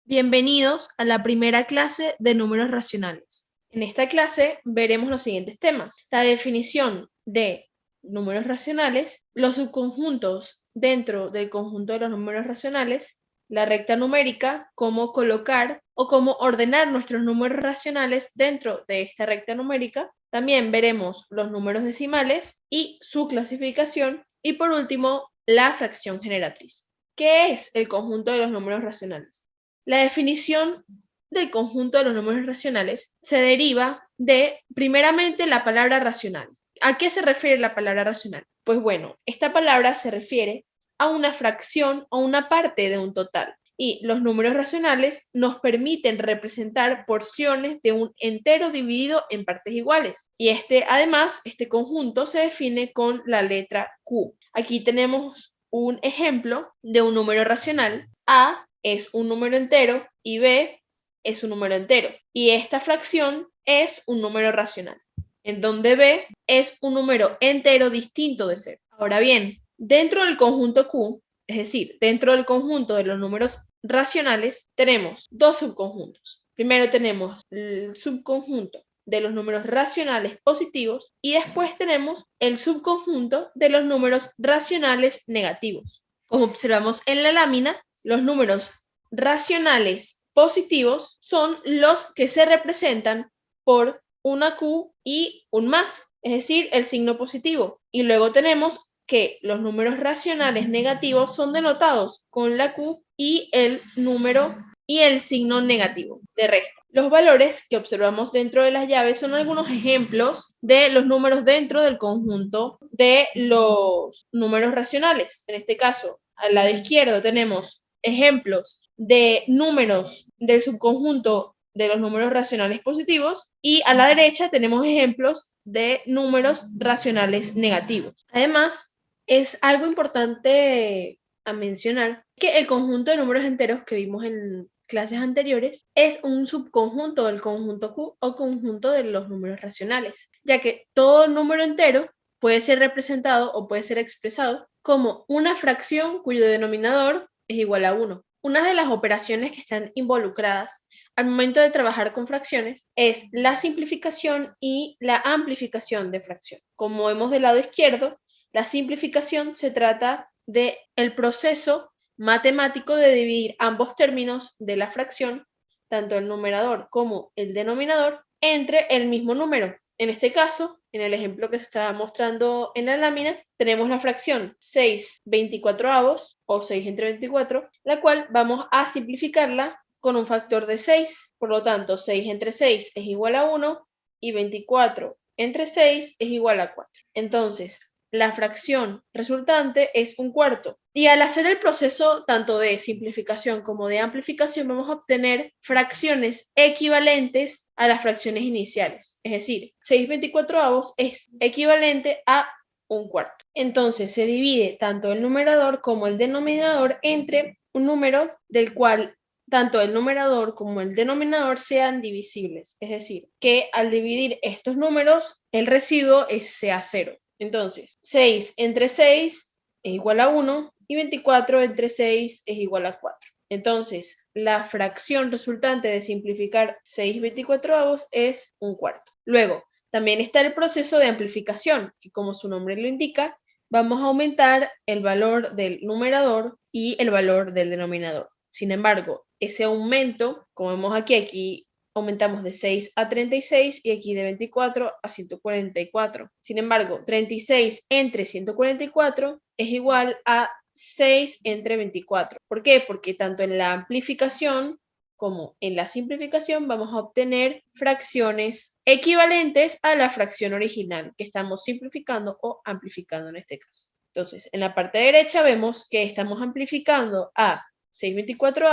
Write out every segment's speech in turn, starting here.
Bienvenidos a la primera clase de números racionales. En esta clase veremos los siguientes temas: la definición de números racionales, los subconjuntos dentro del conjunto de los números racionales, la recta numérica, cómo colocar o cómo ordenar nuestros números racionales dentro de esta recta numérica. También veremos los números decimales y su clasificación. Y por último, la fracción generatriz. ¿Qué es el conjunto de los números racionales? La definición del conjunto de los números racionales se deriva de, primeramente, la palabra racional. ¿A qué se refiere la palabra racional? Pues bueno, esta palabra se refiere a una fracción o una parte de un total. Y los números racionales nos permiten representar porciones de un entero dividido en partes iguales. Y además, este conjunto se define con la letra Q. Aquí tenemos un ejemplo de un número racional. A es un número entero y B es un número entero. Y esta fracción es un número racional, en donde B es un número entero distinto de 0. Ahora bien, dentro del conjunto Q, es decir, dentro del conjunto de los números racionales, tenemos dos subconjuntos. Primero tenemos el subconjunto de los números racionales positivos y después tenemos el subconjunto de los números racionales negativos. Como observamos en la lámina, los números racionales positivos son los que se representan por una Q y un más, es decir, el signo positivo. Y luego tenemos que los números racionales negativos son denotados con la Q y el número y el signo negativo de resta. Los valores que observamos dentro de las llaves son algunos ejemplos de los números dentro del conjunto de los números racionales. En este caso, al lado izquierdo tenemos ejemplos de números del subconjunto de los números racionales positivos y a la derecha tenemos ejemplos de números racionales negativos. Además, es algo importante a mencionar que el conjunto de números enteros que vimos en clases anteriores es un subconjunto del conjunto Q o conjunto de los números racionales, ya que todo número entero puede ser representado o puede ser expresado como una fracción cuyo denominador es igual a 1. Una de las operaciones que están involucradas al momento de trabajar con fracciones es la simplificación y la amplificación de fracción. Como vemos del lado izquierdo, la simplificación se trata del proceso matemático de dividir ambos términos de la fracción, tanto el numerador como el denominador, entre el mismo número. En este caso, en el ejemplo que se está mostrando en la lámina, tenemos la fracción 6/24 o 6 entre 24, la cual vamos a simplificarla con un factor de 6. Por lo tanto, 6 entre 6 es igual a 1 y 24 entre 6 es igual a 4. Entonces, la fracción resultante es un cuarto. Y al hacer el proceso tanto de simplificación como de amplificación, vamos a obtener fracciones equivalentes a las fracciones iniciales. Es decir, 6/24 es equivalente a un cuarto. Entonces se divide tanto el numerador como el denominador entre un número del cual tanto el numerador como el denominador sean divisibles. Es decir, que al dividir estos números, el residuo sea 0. Entonces, 6 entre 6 es igual a 1 y 24 entre 6 es igual a 4. Entonces, la fracción resultante de simplificar 6/24 es un cuarto. Luego, también está el proceso de amplificación, que como su nombre lo indica, vamos a aumentar el valor del numerador y el valor del denominador. Sin embargo, ese aumento, como vemos aquí aumentamos de 6 a 36 y aquí de 24 a 144. Sin embargo, 36 entre 144 es igual a 6 entre 24. ¿Por qué? Porque tanto en la amplificación como en la simplificación vamos a obtener fracciones equivalentes a la fracción original que estamos simplificando o amplificando en este caso. Entonces, en la parte derecha vemos que estamos amplificando a 6/24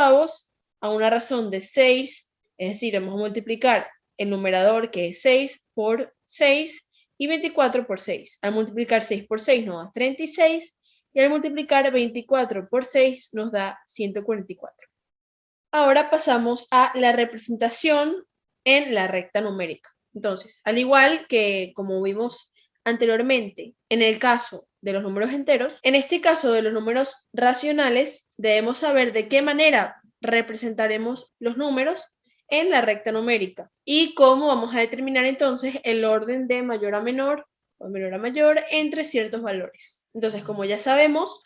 a una razón de 6, es decir, vamos a multiplicar el numerador, que es 6, por 6 y 24 por 6. Al multiplicar 6 por 6 nos da 36 y al multiplicar 24 por 6 nos da 144. Ahora pasamos a la representación en la recta numérica. Entonces, al igual que como vimos anteriormente en el caso de los números enteros, en este caso de los números racionales debemos saber de qué manera representaremos los números en la recta numérica y cómo vamos a determinar entonces el orden de mayor a menor o menor a mayor entre ciertos valores. Entonces, como ya sabemos,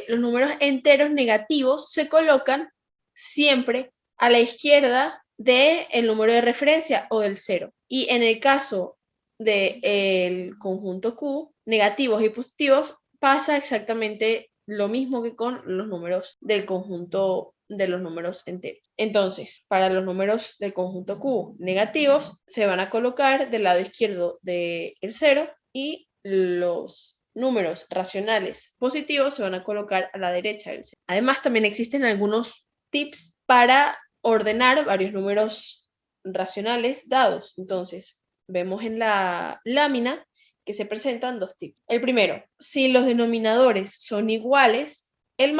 los números enteros negativos se colocan siempre a la izquierda del número de referencia o del 0. Y en el caso del conjunto Q, negativos y positivos, pasa exactamente lo mismo que con los números del conjunto de los números enteros. Entonces, para los números del conjunto Q negativos, se van a colocar del lado izquierdo del 0 y los números racionales positivos se van a colocar a la derecha del 0. Además, también existen algunos tips para ordenar varios números racionales dados. Entonces, vemos en la lámina que se presentan dos tipos. El primero, si los denominadores son iguales, el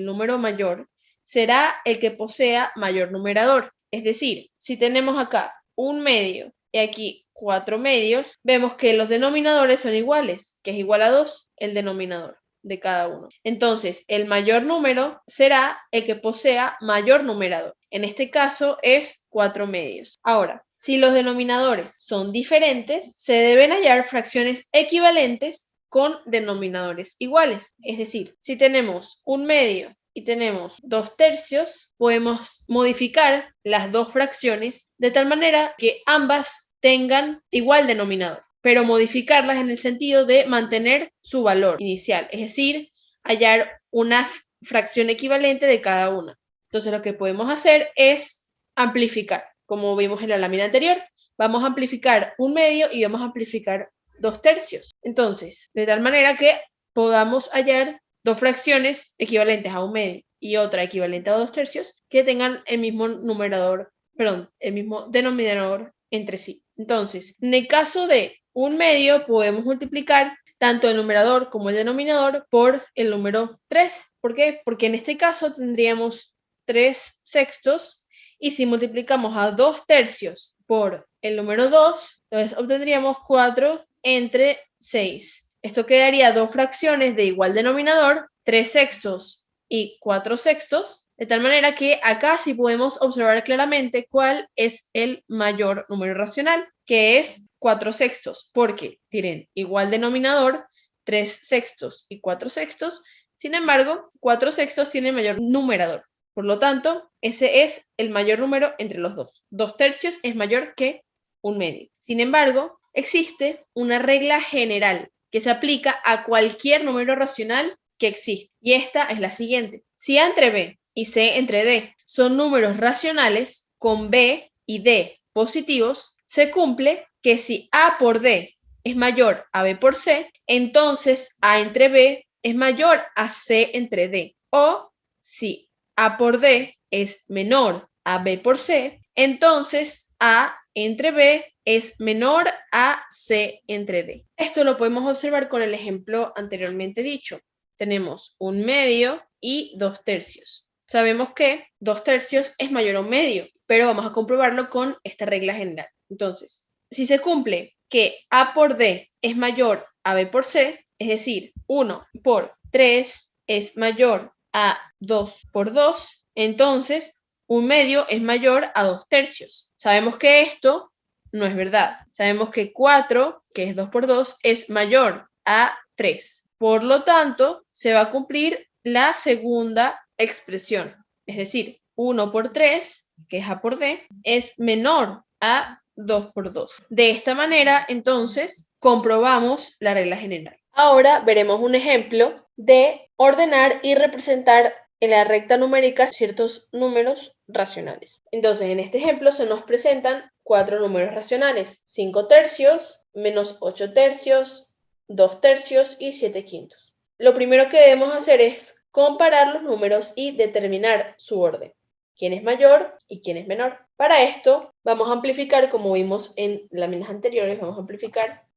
número mayor, será el que posea mayor numerador. Es decir, si tenemos acá un medio y aquí 4 medios, vemos que los denominadores son iguales, que es igual a 2 el denominador de cada uno. Entonces, el mayor número será el que posea mayor numerador. En este caso es 4 medios. Ahora, si los denominadores son diferentes, se deben hallar fracciones equivalentes con denominadores iguales. Es decir, si tenemos un medio y tenemos 2/3, podemos modificar las dos fracciones de tal manera que ambas tengan igual denominador, pero modificarlas en el sentido de mantener su valor inicial, es decir, hallar una fracción equivalente de cada una. Entonces lo que podemos hacer es amplificar, como vimos en la lámina anterior. Vamos a amplificar un medio y vamos a amplificar 2/3. Entonces, de tal manera que podamos hallar dos fracciones equivalentes a un medio y otra equivalente a 2/3 que tengan el mismo el mismo denominador entre sí. Entonces, en el caso de un medio, podemos multiplicar tanto el numerador como el denominador por el número 3. ¿Por qué? Porque en este caso tendríamos 3/6 y si multiplicamos a 2/3 por el número 2, entonces obtendríamos 4 entre 6. Esto quedaría dos fracciones de igual denominador, 3/6 y 4/6, de tal manera que acá sí podemos observar claramente cuál es el mayor número racional, que es 4/6, porque tienen igual denominador, 3/6 y 4/6. Sin embargo, 4/6 tiene mayor numerador. Por lo tanto, ese es el mayor número entre los dos. 2/3 es mayor que un medio. Sin embargo, existe una regla general que se aplica a cualquier número racional que existe. Y esta es la siguiente. Si A entre B y C entre D son números racionales con B y D positivos, se cumple que si A por D es mayor a B por C, entonces A entre B es mayor a C entre D. O si A por D es menor a B por C, entonces A entre B es menor a C entre D. Esto lo podemos observar con el ejemplo anteriormente dicho. Tenemos un medio y 2/3. Sabemos que 2/3 es mayor a un medio, pero vamos a comprobarlo con esta regla general. Entonces, si se cumple que A por D es mayor a B por C, es decir, 1 por 3 es mayor a 2 por 2, entonces un medio es mayor a 2/3. Sabemos que esto no es verdad. Sabemos que 4, que es 2 por 2, es mayor a 3. Por lo tanto, se va a cumplir la segunda expresión. Es decir, 1 por 3, que es A por D, es menor a 2 por 2. De esta manera, entonces, comprobamos la regla general. Ahora veremos un ejemplo de ordenar y representar en la recta numérica ciertos números racionales. Entonces, en este ejemplo se nos presentan 4 números racionales: 5/3, menos 8/3, 2/3 y 7/5. Lo primero que debemos hacer es comparar los números y determinar su orden. ¿Quién es mayor y quién es menor? Para esto, vamos a amplificar, como vimos en láminas anteriores,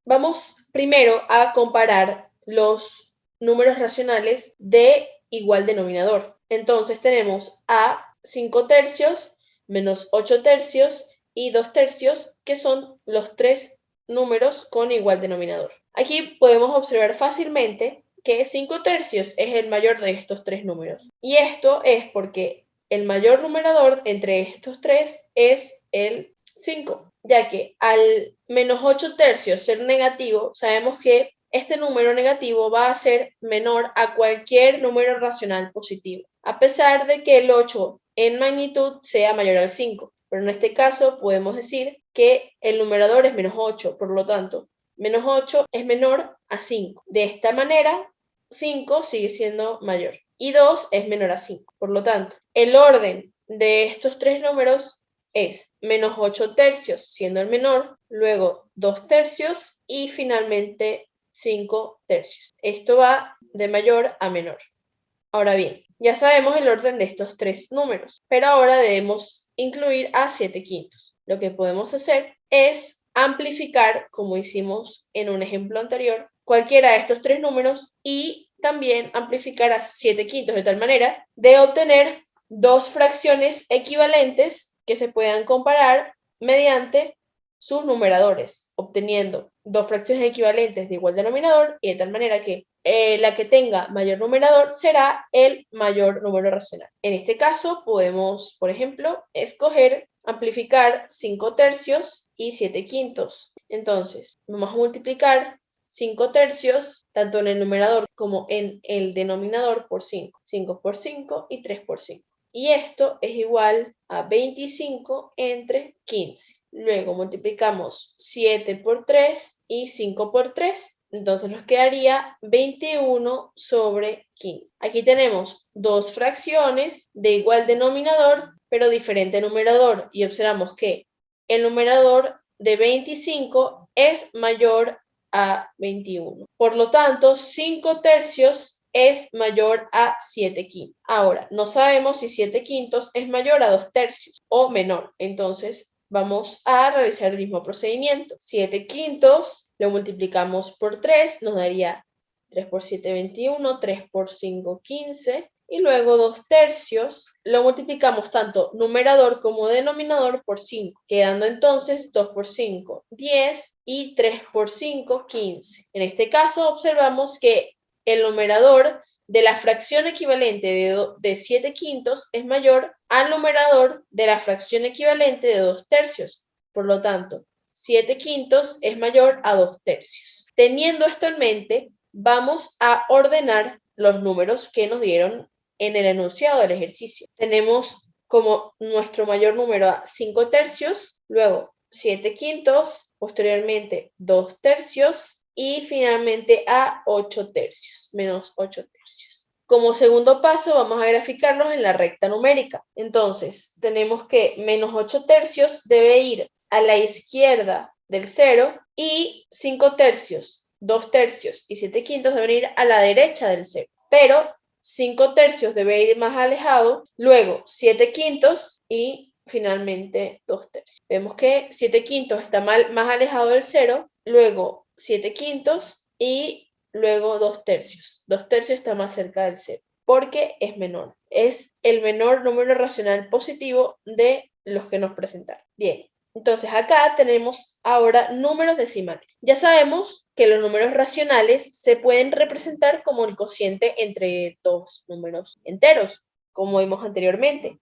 Vamos primero a comparar los números racionales de igual denominador. Entonces tenemos a 5/3, menos 8/3 y 2/3, que son los tres números con igual denominador. Aquí podemos observar fácilmente que 5/3 es el mayor de estos tres números. Y esto es porque el mayor numerador entre estos tres es el 5, ya que al menos 8 tercios ser negativo, sabemos que este número negativo va a ser menor a cualquier número racional positivo, a pesar de que el 8 en magnitud sea mayor al 5. Pero en este caso podemos decir que el numerador es menos 8, por lo tanto, menos 8 es menor a 5. De esta manera, 5 sigue siendo mayor y 2 es menor a 5. Por lo tanto, el orden de estos tres números es menos 8 tercios siendo el menor, luego 2 tercios y finalmente 5 tercios. Esto va de mayor a menor. Ahora bien, ya sabemos el orden de estos tres números, pero ahora debemos incluir a 7 quintos. Lo que podemos hacer es amplificar, como hicimos en un ejemplo anterior, cualquiera de estos tres números y también amplificar a 7 quintos de tal manera de obtener dos fracciones equivalentes que se puedan comparar mediante sus numeradores, obteniendo dos fracciones equivalentes de igual denominador y de tal manera que la que tenga mayor numerador será el mayor número racional. En este caso podemos, por ejemplo, escoger amplificar 5 tercios y 7 quintos. Entonces, vamos a multiplicar 5 tercios, tanto en el numerador como en el denominador, por 5. 5 por 5 y 3 por 5. Y esto es igual a 25 entre 15. Luego multiplicamos 7 por 3 y 5 por 3. Entonces nos quedaría 21 sobre 15. Aquí tenemos dos fracciones de igual denominador, pero diferente numerador. Y observamos que el numerador de 25 es mayor a 21. Por lo tanto, 5 tercios es mayor a 7 quintos. Ahora, no sabemos si 7 quintos es mayor a 2 tercios o menor. Entonces, vamos a realizar el mismo procedimiento. 7 quintos lo multiplicamos por 3, nos daría 3 por 7, 21, 3 por 5, 15. Y luego 2 tercios lo multiplicamos tanto numerador como denominador por 5, quedando entonces 2 por 5, 10 y 3 por 5, 15. En este caso observamos que el numerador de la fracción equivalente de 7 quintos es mayor al numerador de la fracción equivalente de 2 tercios. Por lo tanto, 7 quintos es mayor a 2 tercios. Teniendo esto en mente, vamos a ordenar los números que nos dieron en el enunciado del ejercicio. Tenemos como nuestro mayor número a 5 tercios, luego 7 quintos, posteriormente 2 tercios, y finalmente a 8 tercios, menos 8 tercios. Como segundo paso vamos a graficarlos en la recta numérica. Entonces tenemos que menos 8 tercios debe ir a la izquierda del 0 y 5 tercios, 2 tercios y 7 quintos deben ir a la derecha del 0. Pero 5 tercios debe ir más alejado, luego 7 quintos y finalmente 2 tercios. Vemos que 7 quintos está más alejado del 0, luego 7 quintos y luego 2 tercios. 2 tercios está más cerca del 0 porque es menor. Es el menor número racional positivo de los que nos presentaron. Bien, entonces acá tenemos ahora números decimales. Ya sabemos que los números racionales se pueden representar como el cociente entre dos números enteros, como vimos anteriormente.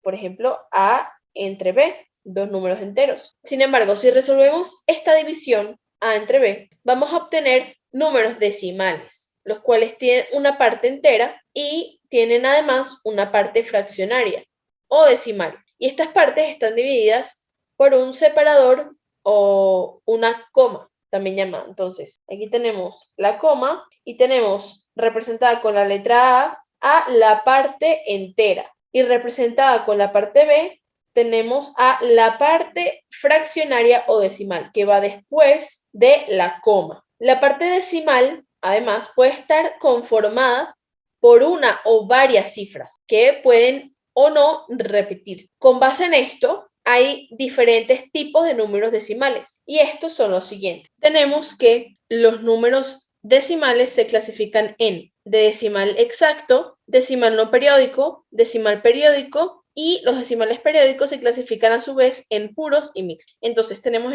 Por ejemplo, A entre B, dos números enteros. Sin embargo, si resolvemos esta división A entre B, vamos a obtener números decimales, los cuales tienen una parte entera y tienen además una parte fraccionaria o decimal. Y estas partes están divididas por un separador o una coma, también llamada. Entonces, aquí tenemos la coma y tenemos representada con la letra A la parte entera y representada con la parte B tenemos a la parte fraccionaria o decimal, que va después de la coma. La parte decimal, además, puede estar conformada por una o varias cifras que pueden o no repetir. Con base en esto, hay diferentes tipos de números decimales y estos son los siguientes. Tenemos que los números decimales se clasifican en de decimal exacto, decimal no periódico, decimal periódico, y los decimales periódicos se clasifican a su vez en puros y mixtos. Entonces tenemos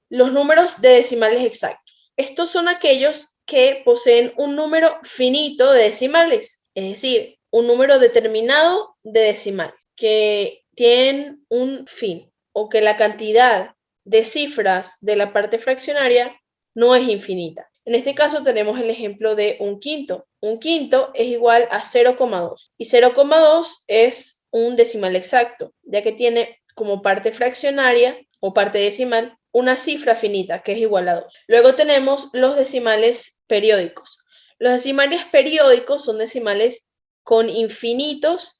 los números de decimales exactos. Estos son aquellos que poseen un número finito de decimales, es decir, un número determinado de decimales que tienen un fin o que la cantidad de cifras de la parte fraccionaria no es infinita. En este caso tenemos el ejemplo de un quinto. Un quinto es igual a 0,2 y 0,2 es un decimal exacto, ya que tiene como parte fraccionaria o parte decimal una cifra finita que es igual a 2. Luego tenemos los decimales periódicos. Los decimales periódicos son decimales con infinitas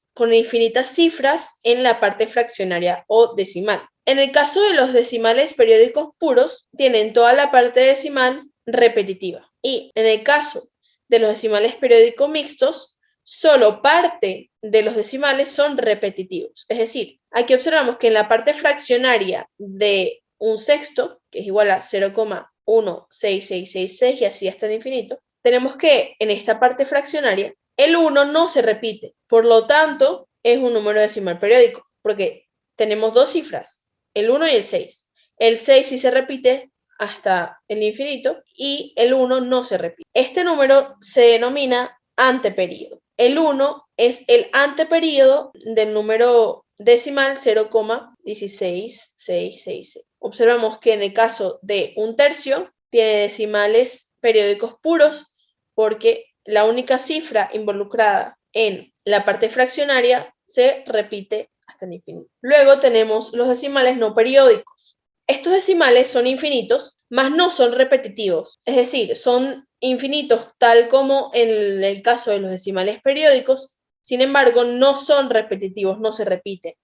cifras en la parte fraccionaria o decimal. En el caso de los decimales periódicos puros, tienen toda la parte decimal repetitiva. Y en el caso de los decimales periódicos mixtos, solo parte de los decimales son repetitivos. Es decir, aquí observamos que en la parte fraccionaria de un sexto, que es igual a 0,16666 y así hasta el infinito, tenemos que en esta parte fraccionaria el 1 no se repite, por lo tanto es un número decimal periódico, porque tenemos dos cifras, el 1 y el 6. El 6 sí se repite hasta el infinito y el 1 no se repite. Este número se denomina anteperíodo. El 1 es el anteperíodo del número decimal 0,16666. Observamos que en el caso de un tercio tiene decimales periódicos puros porque la única cifra involucrada en la parte fraccionaria se repite hasta el infinito. Luego tenemos los decimales no periódicos. Estos decimales son infinitos, mas no son repetitivos, es decir, son infinitos tal como en el caso de los decimales periódicos, sin embargo, no son repetitivos, no se repiten.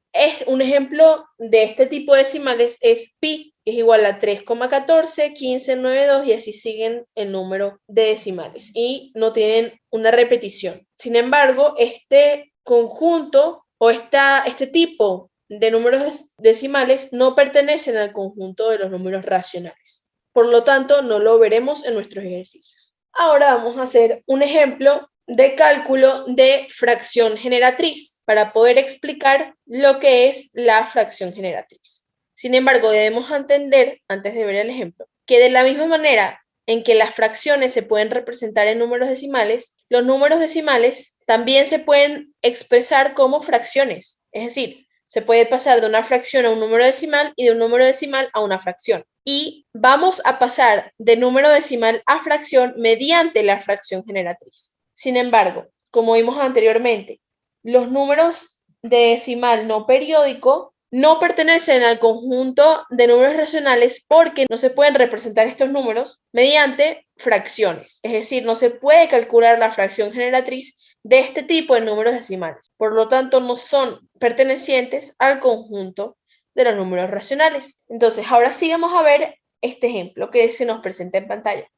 Un ejemplo de este tipo de decimales es pi, que es igual a 3,141592 y así siguen el número de decimales y no tienen una repetición. Sin embargo, este conjunto o este tipo de números decimales no pertenecen al conjunto de los números racionales. Por lo tanto, no lo veremos en nuestros ejercicios. Ahora vamos a hacer un ejemplo de cálculo de fracción generatriz para poder explicar lo que es la fracción generatriz. Sin embargo, debemos entender, antes de ver el ejemplo, que de la misma manera en que las fracciones se pueden representar en números decimales, los números decimales también se pueden expresar como fracciones. Es decir, se puede pasar de una fracción a un número decimal y de un número decimal a una fracción. Y vamos a pasar de número decimal a fracción mediante la fracción generatriz. Sin embargo, como vimos anteriormente, los números de decimal no periódico no pertenecen al conjunto de números racionales porque no se pueden representar estos números mediante fracciones. Es decir, no se puede calcular la fracción generatriz de este tipo de números decimales. Por lo tanto, no son pertenecientes al conjunto de los números racionales. Entonces, ahora sí vamos a ver este ejemplo que se nos presenta en pantalla.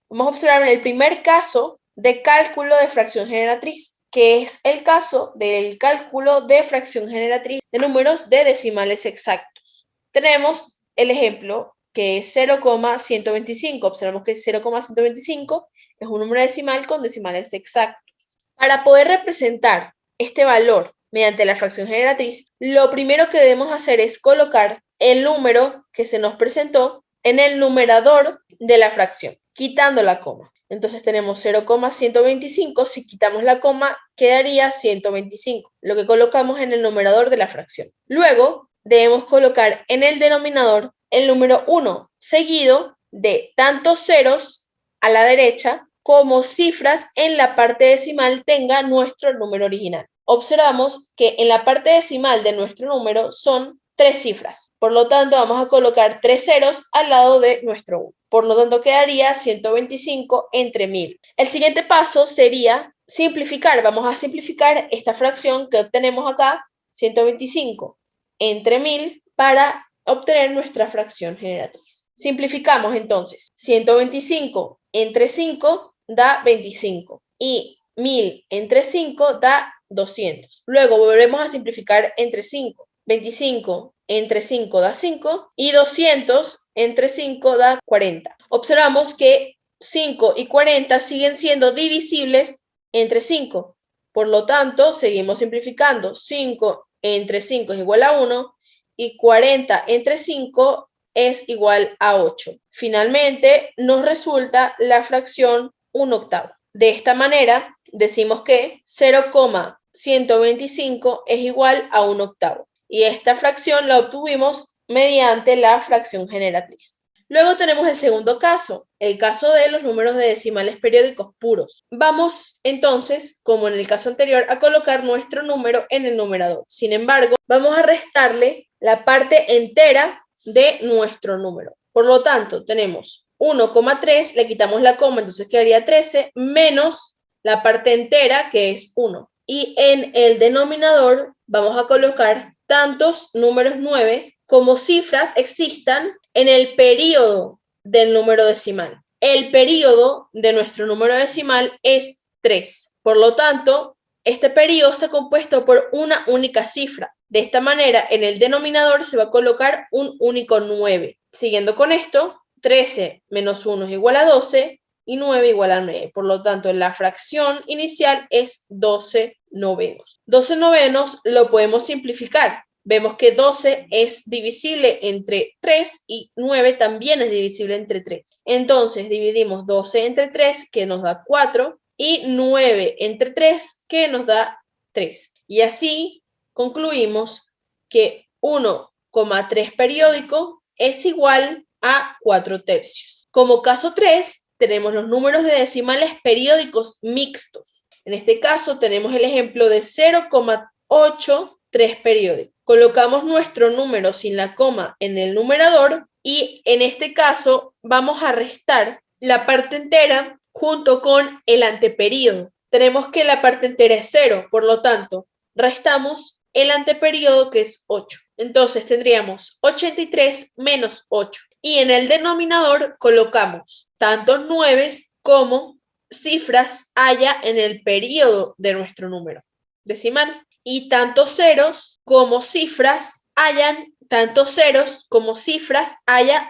Vamos a observar el primer caso de cálculo de fracción generatriz, que es el caso del cálculo de fracción generatriz de números de decimales exactos. Tenemos el ejemplo que es 0,125. Observamos que 0,125 es un número decimal con decimales exactos. Para poder representar este valor mediante la fracción generatriz, lo primero que debemos hacer es colocar el número que se nos presentó en el numerador de la fracción, quitando la coma. Entonces tenemos 0,125, si quitamos la coma quedaría 125, lo que colocamos en el numerador de la fracción. Luego debemos colocar en el denominador el número 1, seguido de tantos ceros a la derecha como cifras en la parte decimal tenga nuestro número original. Observamos que en la parte decimal de nuestro número son 3 cifras. Por lo tanto, vamos a colocar 3 ceros al lado de nuestro 1. Por lo tanto, quedaría 125 entre 1000. El siguiente paso sería simplificar. Vamos a simplificar esta fracción que obtenemos acá, 125 entre 1000, para obtener nuestra fracción generatriz. Simplificamos entonces. 125 entre 5 da 25 y 1000 entre 5 da 200. Luego volvemos a simplificar entre 5. 25 entre 5 da 5 y 200 entre 5 da 40. Observamos que 5 y 40 siguen siendo divisibles entre 5. Por lo tanto, seguimos simplificando. 5 entre 5 es igual a 1 y 40 entre 5 es igual a 8. Finalmente, nos resulta la fracción 1/8. De esta manera, decimos que 0,125 es igual a 1/8. Y esta fracción la obtuvimos mediante la fracción generatriz. Luego tenemos el segundo caso, el caso de los números de decimales periódicos puros. Vamos entonces, como en el caso anterior, a colocar nuestro número en el numerador. Sin embargo, vamos a restarle la parte entera de nuestro número. Por lo tanto, tenemos 1,3, le quitamos la coma, entonces quedaría 13, menos la parte entera, que es 1. Y en el denominador vamos a colocar tantos números 9 como cifras existan en el período del número decimal. El período de nuestro número decimal es 3. Por lo tanto, este período está compuesto por una única cifra. De esta manera, en el denominador se va a colocar un único 9. Siguiendo con esto, 13 menos 1 es igual a 12 y 9 igual a 9. Por lo tanto, la fracción inicial es 12 novenos. 12 novenos lo podemos simplificar. Vemos que 12 es divisible entre 3 y 9 también es divisible entre 3. Entonces, dividimos 12 entre 3, que nos da 4, y 9 entre 3, que nos da 3. Y así concluimos que 1,3 periódico es igual a 4/3. Como caso 3, tenemos los números de decimales periódicos mixtos. En este caso tenemos el ejemplo de 0,83 periódico. Colocamos nuestro número sin la coma en el numerador y en este caso vamos a restar la parte entera junto con el anteperíodo. Tenemos que la parte entera es 0, por lo tanto, restamos el anteperíodo, que es 8. Entonces tendríamos 83 menos 8. Y en el denominador colocamos tantos 9 como cifras haya en el período de nuestro número decimal. Y tantos ceros como cifras haya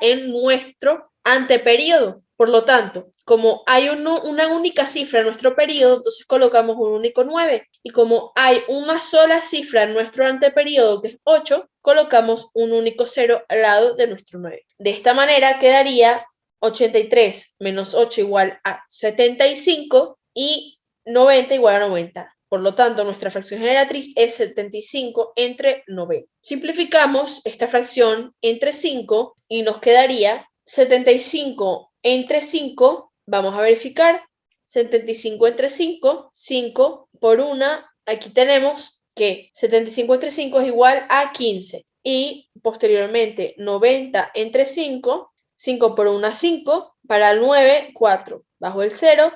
en nuestro anteperíodo. Por lo tanto, como hay una única cifra en nuestro período, entonces colocamos un único 9. Y como hay una sola cifra en nuestro anteperíodo, que es 8, colocamos un único 0 al lado de nuestro 9. De esta manera quedaría 83 menos 8 igual a 75 y 90 igual a 90. Por lo tanto, nuestra fracción generatriz es 75 entre 90. Simplificamos esta fracción entre 5 y nos quedaría 75 entre 5. Vamos a verificar. 75 entre 5, 5 por 1. Aquí tenemos que 75 entre 5 es igual a 15. Y posteriormente 90 entre 5, 5 por 1, 5. Para el 9, 4. Bajo el 0,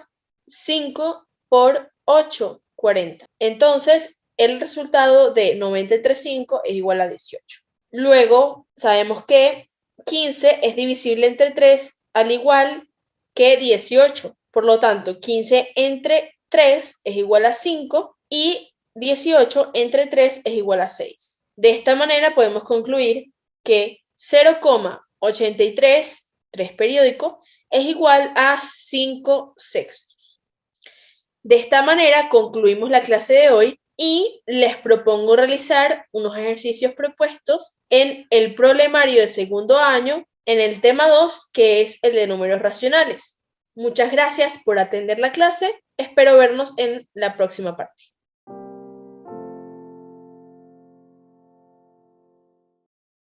5 por 8. 40. Entonces, el resultado de 90 entre 5 es igual a 18. Luego, sabemos que 15 es divisible entre 3, al igual que 18. Por lo tanto, 15 entre 3 es igual a 5 y 18 entre 3 es igual a 6. De esta manera podemos concluir que 0,83, 3 periódico, es igual a 5/6. De esta manera concluimos la clase de hoy y les propongo realizar unos ejercicios propuestos en el problemario de segundo año en el tema 2, que es el de números racionales. Muchas gracias por atender la clase. Espero vernos en la próxima parte.